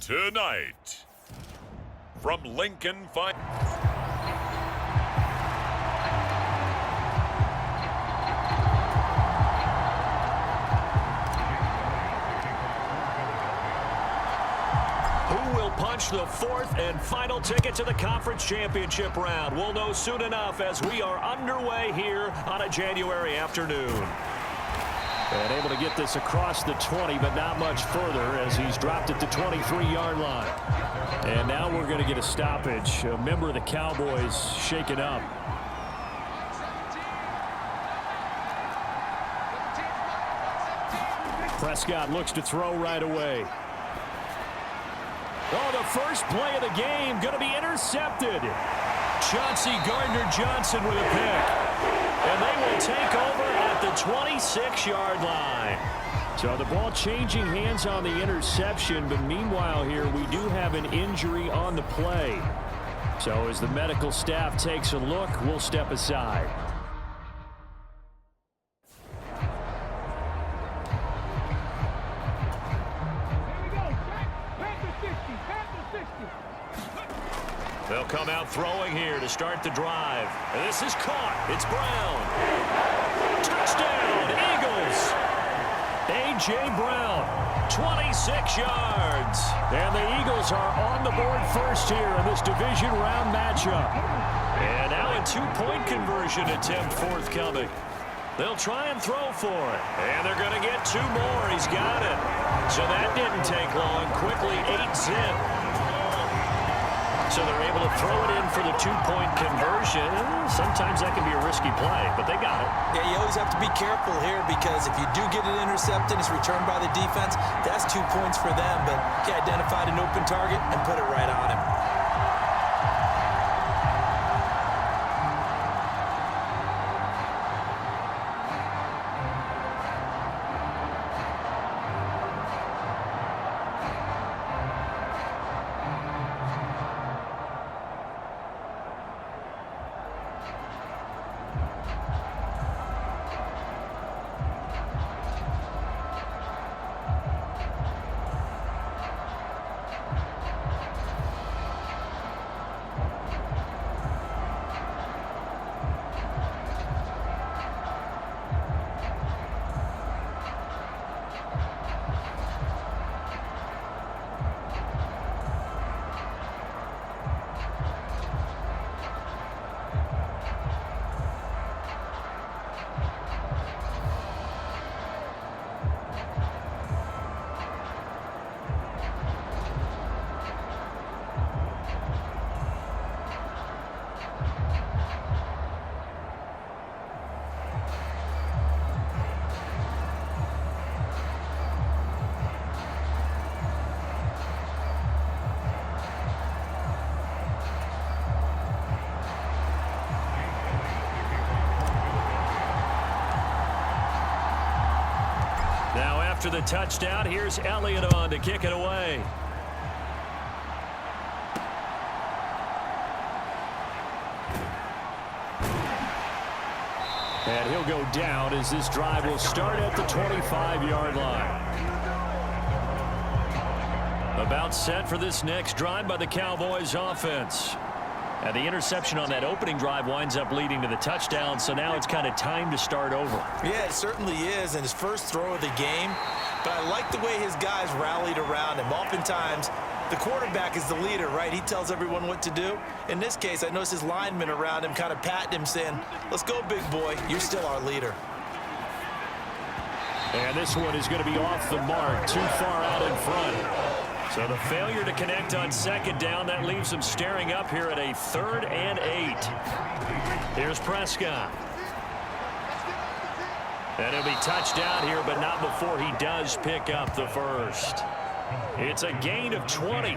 Tonight, from Lincoln Fine. Who will punch the fourth and final ticket to the conference championship round? We'll know soon enough as we are underway here on a January afternoon. And able to get this across the 20, but not much further as he's dropped it to 23-yard line. And now we're going to get a stoppage. A member of the Cowboys shaken up. Prescott looks to throw right away. Oh, the first play of the game going to be intercepted. Chauncey Gardner-Johnson with a pick. And they will take over at the 26-yard line. So the ball changing hands on the interception, but meanwhile here we do have an injury on the play. So as the medical staff takes a look, we'll step aside. They'll come out throwing here to start the drive. And this is caught. It's Brown. Touchdown, Eagles. A.J. Brown, 26 yards. And the Eagles are on the board first here in this division round matchup. And now a two-point conversion attempt forthcoming. They'll try and throw for it. And they're going to get two more. He's got it. So that didn't take long. Quickly 8-zip. So they're able to throw it in for the two-point conversion. Sometimes that can be a risky play, but they got it. Yeah, you always have to be careful here because if you do get it intercepted, it's returned by the defense, that's 2 points for them. But he identified an open target and put it right on him. After the touchdown, here's Elliott on to kick it away. And he'll go down as this drive will start at the 25-yard line. About set for this next drive by the Cowboys offense. And the interception on that opening drive winds up leading to the touchdown, so now it's kind of time to start over. Yeah, it certainly is, and his first throw of the game. But I like the way his guys rallied around him. Oftentimes, the quarterback is the leader, right? He tells everyone what to do. In this case, I noticed his linemen around him kind of patting him, saying, let's go, big boy. You're still our leader. And this one is going to be off the mark, too far out in front. So the failure to connect on second down, that leaves them staring up here at a 3rd and 8. Here's Prescott. And he'll be touched down here, but not before he does pick up the first. It's a gain of 20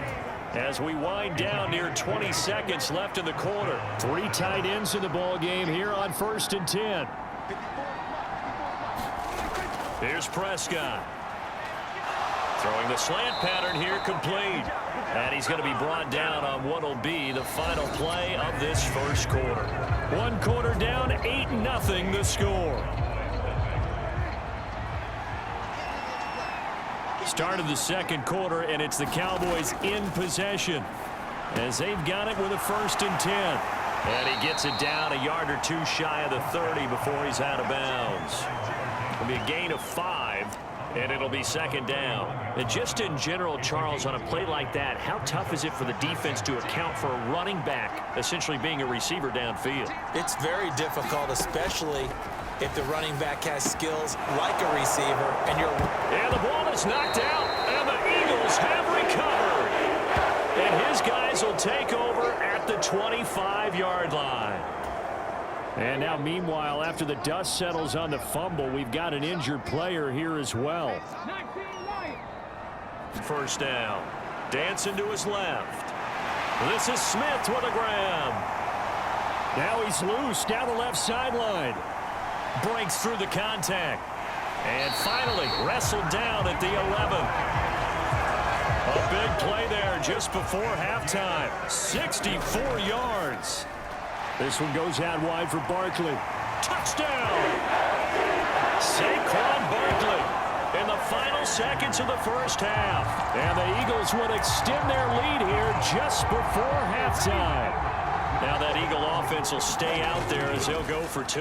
as we wind down near 20 seconds left in the quarter. 3 tight ends in the ball game here on 1st and 10. Here's Prescott. Throwing the slant pattern here complete. And he's going to be brought down on what will be the final play of this first quarter. 1 quarter down, 8-0 the score. start of the second quarter, and it's the Cowboys in possession as they've got it with a 1st and 10. And he gets it down a yard or two shy of the 30 before he's out of bounds. It'll be a gain of 5, and it'll be 2nd down. And just in general, Charles, on a play like that, how tough is it for the defense to account for a running back essentially being a receiver downfield? It's very difficult, especially if the running back has skills like a receiver. And the ball is knocked out, and the Eagles have recovered. And his guys will take over at the 25-yard line. And now, meanwhile, after the dust settles on the fumble, we've got an injured player here as well. 1st down. Dancing to his left. This is Smith with a grab. Now he's loose down the left sideline. Breaks through the contact. And finally wrestled down at the 11. A big play there just before halftime. 64 yards. This one goes out wide for Barkley. Touchdown! Saquon Barkley in the final seconds of the first half. And the Eagles would extend their lead here just before halftime. Now that Eagle offense will stay out there as they'll go for 2.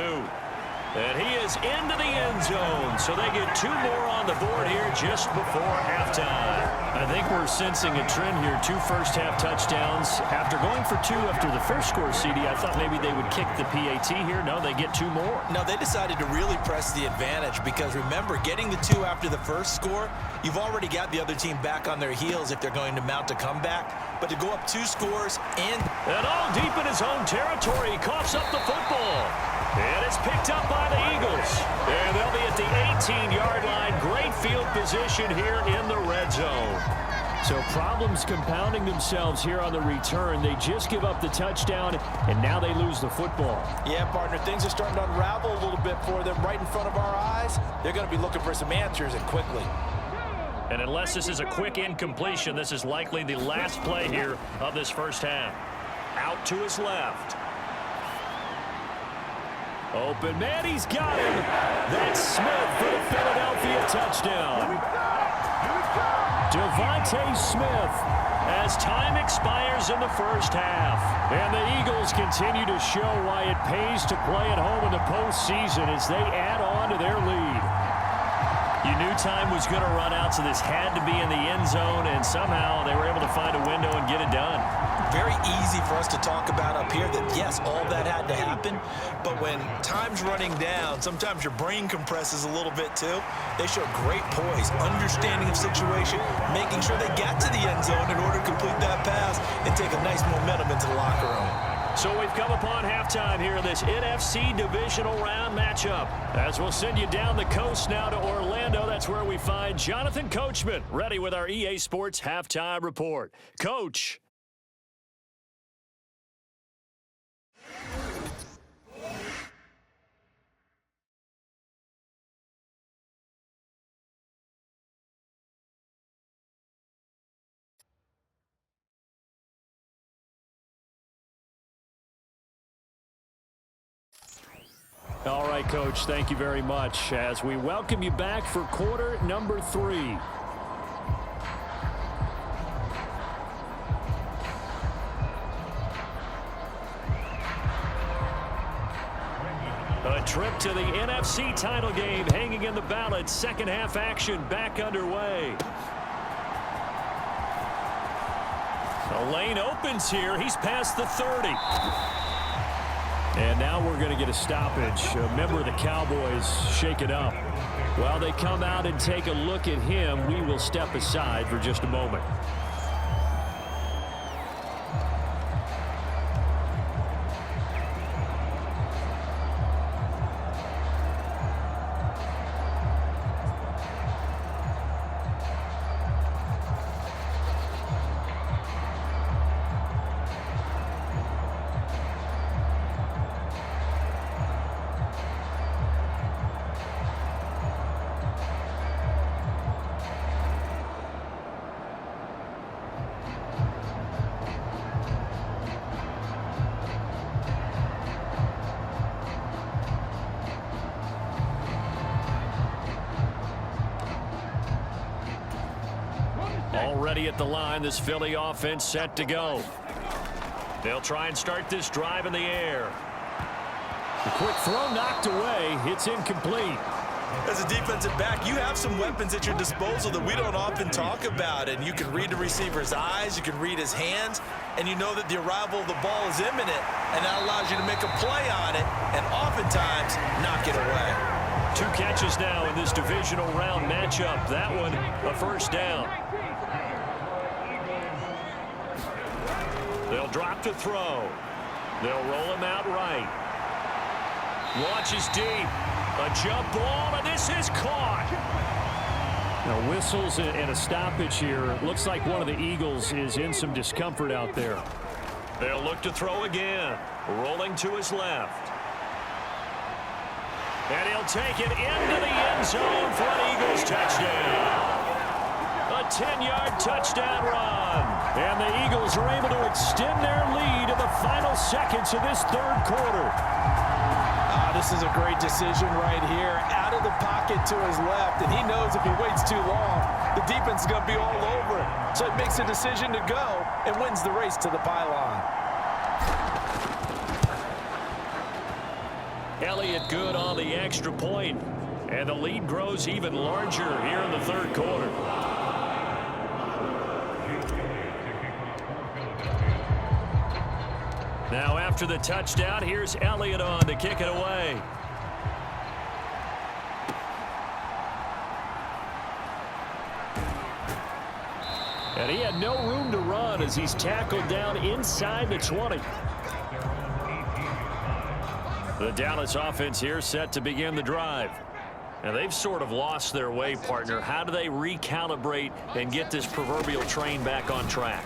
And he is into the end zone, so they get 2 more on the board here just before halftime. I think we're sensing a trend here, 2 first-half touchdowns. After going for 2 after the first score, CD, I thought maybe they would kick the PAT here. No, they get 2 more. No, they decided to really press the advantage because, remember, getting the 2 after the first score, you've already got the other team back on their heels if they're going to mount a comeback. But to go up 2 scores and all deep in his own territory, he coughs up the football. And it's picked up by the Eagles. And they'll be at the 18-yard line. Great field position here in the red zone. So problems compounding themselves here on the return. They just give up the touchdown, and now they lose the football. Yeah, partner, things are starting to unravel a little bit for them right in front of our eyes. They're going to be looking for some answers, and quickly. And unless this is a quick incompletion, this is likely the last play here of this first half. Out to his left. Open man, he's got him. That's Smith for the Philadelphia touchdown. Devontae Smith as time expires in the first half. And the Eagles continue to show why it pays to play at home in the postseason as they add on to their lead. You knew time was going to run out, so this had to be in the end zone, and somehow they were able to find a window and get it done. Very easy for us to talk about up here that, yes, all that had to happen, but when time's running down, sometimes your brain compresses a little bit too. They show great poise, understanding of situation, making sure they got to the end zone in order to complete that pass and take a nice momentum into the locker room. So we've come upon halftime here in this NFC divisional round matchup. As we'll send you down the coast now to Orlando, that's where we find Jonathan Coachman ready with our EA Sports halftime report. Coach. All right, Coach, thank you very much as we welcome you back for quarter number 3. A trip to the NFC title game hanging in the balance. Second half action back underway. The lane opens here. He's past the 30. And now we're going to get a stoppage. A member of the Cowboys shaken up. While they come out and take a look at him, we will step aside for just a moment. Already at the line, this Philly offense set to go. They'll try and start this drive in the air. The quick throw knocked away. It's incomplete. As a defensive back, you have some weapons at your disposal that we don't often talk about. And you can read the receiver's eyes, you can read his hands, and you know that the arrival of the ball is imminent. And that allows you to make a play on it and oftentimes knock it away. 2 catches now in this divisional round matchup. That one a first down. They'll drop to throw. They'll roll him out right. Launches deep. A jump ball, and this is caught. Now whistles and a stoppage here. Looks like one of the Eagles is in some discomfort out there. They'll look to throw again. Rolling to his left. And he'll take it into the end zone for an Eagles touchdown. A 10-yard touchdown run. And the Eagles are able to extend their lead in the final seconds of this third quarter. This is a great decision right here. Out of the pocket to his left, and he knows if he waits too long, the defense is going to be all over it. So he makes a decision to go and wins the race to the pylon. Elliott good on the extra point, and the lead grows even larger here in the third quarter. Now after the touchdown, here's Elliott on to kick it away. And he had no room to run as he's tackled down inside the 20. The Dallas offense here set to begin the drive. And they've sort of lost their way, partner. How do they recalibrate and get this proverbial train back on track?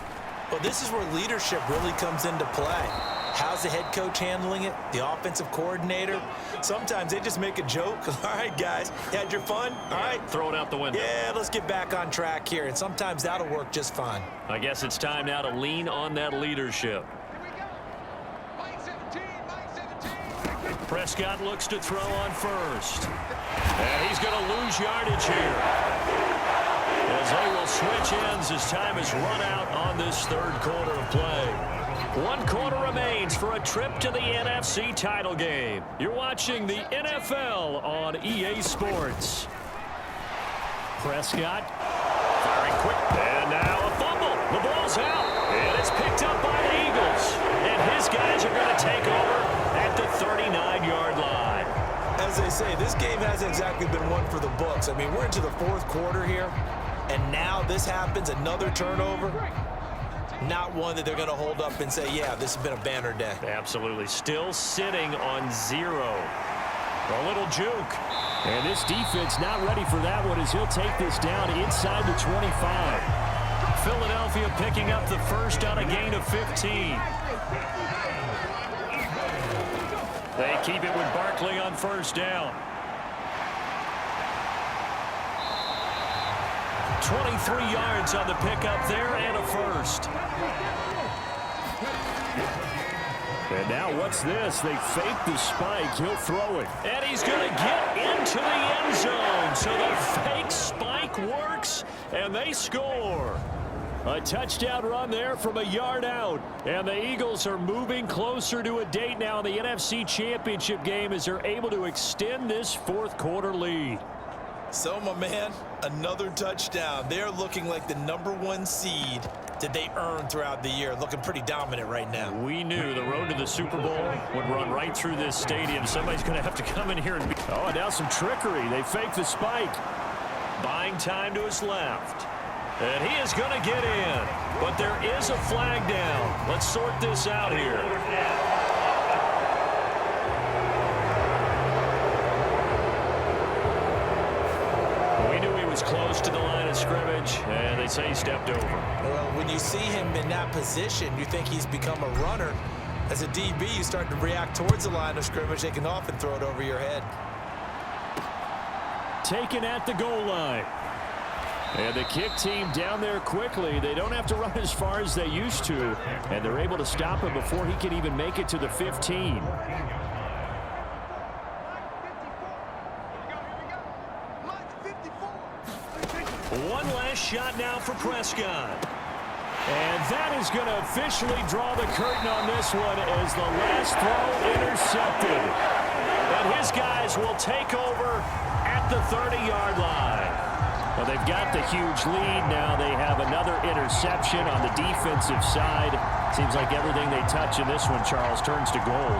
Well, this is where leadership really comes into play. How's the head coach handling it? The offensive coordinator? Sometimes they just make a joke. All right, guys, you had your fun? All right. Throw it out the window. Yeah, let's get back on track here. And sometimes that'll work just fine. I guess it's time now to lean on that leadership. Prescott looks to throw on first. And he's going to lose yardage here, as they will switch ends as time is run out on this third quarter of play. 1 quarter remains for a trip to the NFC title game. You're watching the NFL on EA Sports. Prescott firing quick, and now a fumble. The ball's out, and it's picked up by the Eagles. And his guys are going to take over at the 39-yard line. As they say, this game hasn't exactly been one for the books. I mean, we're into the fourth quarter here, and now this happens, another turnover. Not one that they're going to hold up and say, yeah, this has been a banner day. Absolutely. Still sitting on 0. A little juke. And this defense not ready for that one as he'll take this down inside the 25. Philadelphia picking up the first on a gain of 15. They keep it with Barkley on first down. 23 yards on the pickup there and a first. And now what's this? They fake the spike. He'll throw it. And he's going to get into the end zone. So the fake spike works, and they score. A touchdown run there from a yard out. And the Eagles are moving closer to a date now in the NFC Championship game as they're able to extend this fourth quarter lead. So, my man, another touchdown. They're looking like the #1 seed that they earned throughout the year. Looking pretty dominant right now. We knew the road to the Super Bowl would run right through this stadium. Somebody's going to have to come in here and be... Oh, now some trickery. They fake the spike. Buying time to his left. And he is going to get in. But there is a flag down. Let's sort this out here. Close to the line of scrimmage, and they say he stepped over. Well, when you see him in that position, you think he's become a runner. As a DB, you start to react towards the line of scrimmage. They can often throw it over your head. Taken at the goal line. And the kick team down there quickly. They don't have to run as far as they used to, and they're able to stop him before he can even make it to the 15. One last shot now for Prescott. And that is going to officially draw the curtain on this one as the last throw intercepted. And his guys will take over at the 30-yard line. Well, they've got the huge lead. Now they have another interception on the defensive side. Seems like everything they touch in this one, Charles, turns to gold.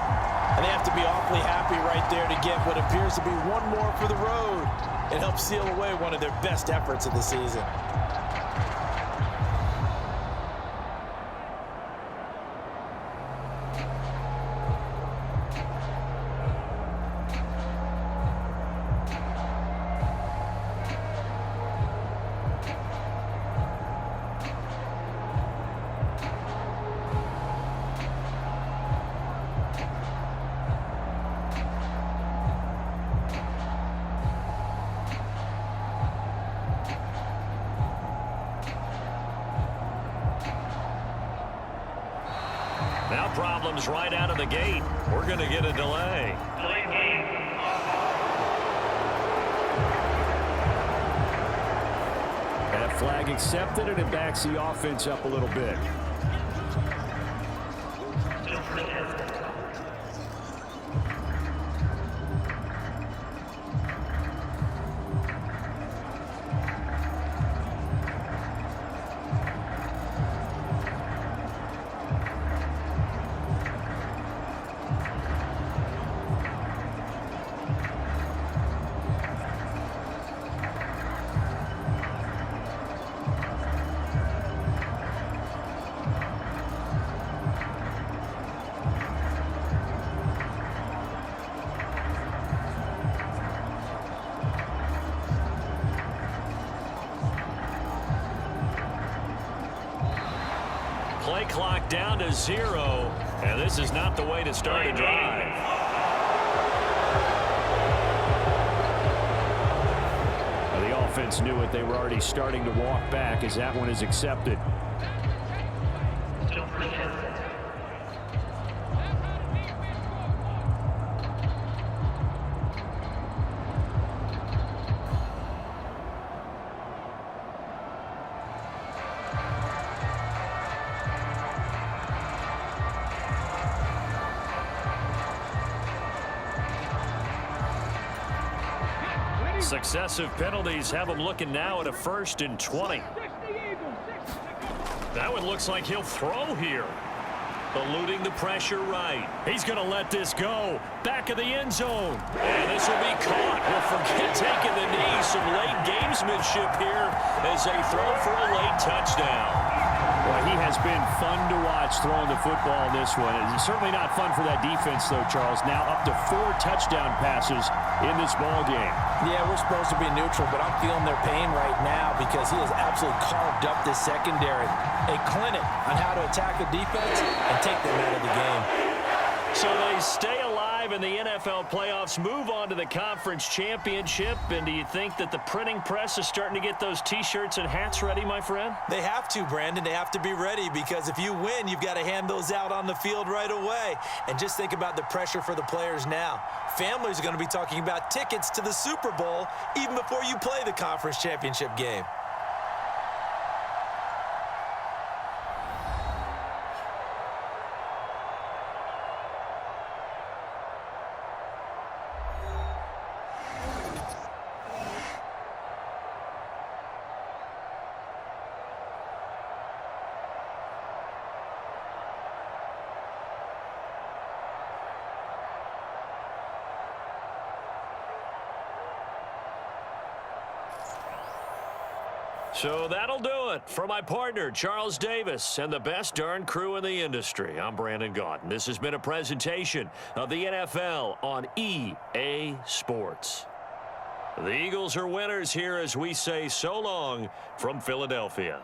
And they have to be awfully happy right there to get what appears to be one more for the road. It helps seal away one of their best efforts of the season. Now problems right out of the gate. We're going to get a delay. That flag accepted, and it backs the offense up a little bit. Play clock down to 0, and this is not the way to start a drive. Well, the offense knew it. They were already starting to walk back as that one is accepted. Successive penalties have him looking now at a 1st and 20. That one looks like he'll throw here. Eluding the pressure right. He's going to let this go. Back of the end zone. And this will be caught. We'll forget taking the knee. Some late gamesmanship here as they throw for a late touchdown. Well, he has been fun to watch throwing the football in this one. It's certainly not fun for that defense, though, Charles. Now up to 4 touchdown passes in this ball game. Yeah, we're supposed to be neutral, but I'm feeling their pain right now because he has absolutely carved up this secondary. A clinic on how to attack a defense and take them out of the game. So they stay alive in the NFL playoffs, move on to the conference championship. And do you think that the printing press is starting to get those T-shirts and hats ready, my friend? They have to, Brandon. They have to be ready because if you win, you've got to hand those out on the field right away. And just think about the pressure for the players now. Families are going to be talking about tickets to the Super Bowl even before you play the conference championship game. So that'll do it for my partner, Charles Davis, and the best darn crew in the industry. I'm Brandon Gaudin. This has been a presentation of the NFL on EA Sports. The Eagles are winners here as we say so long from Philadelphia.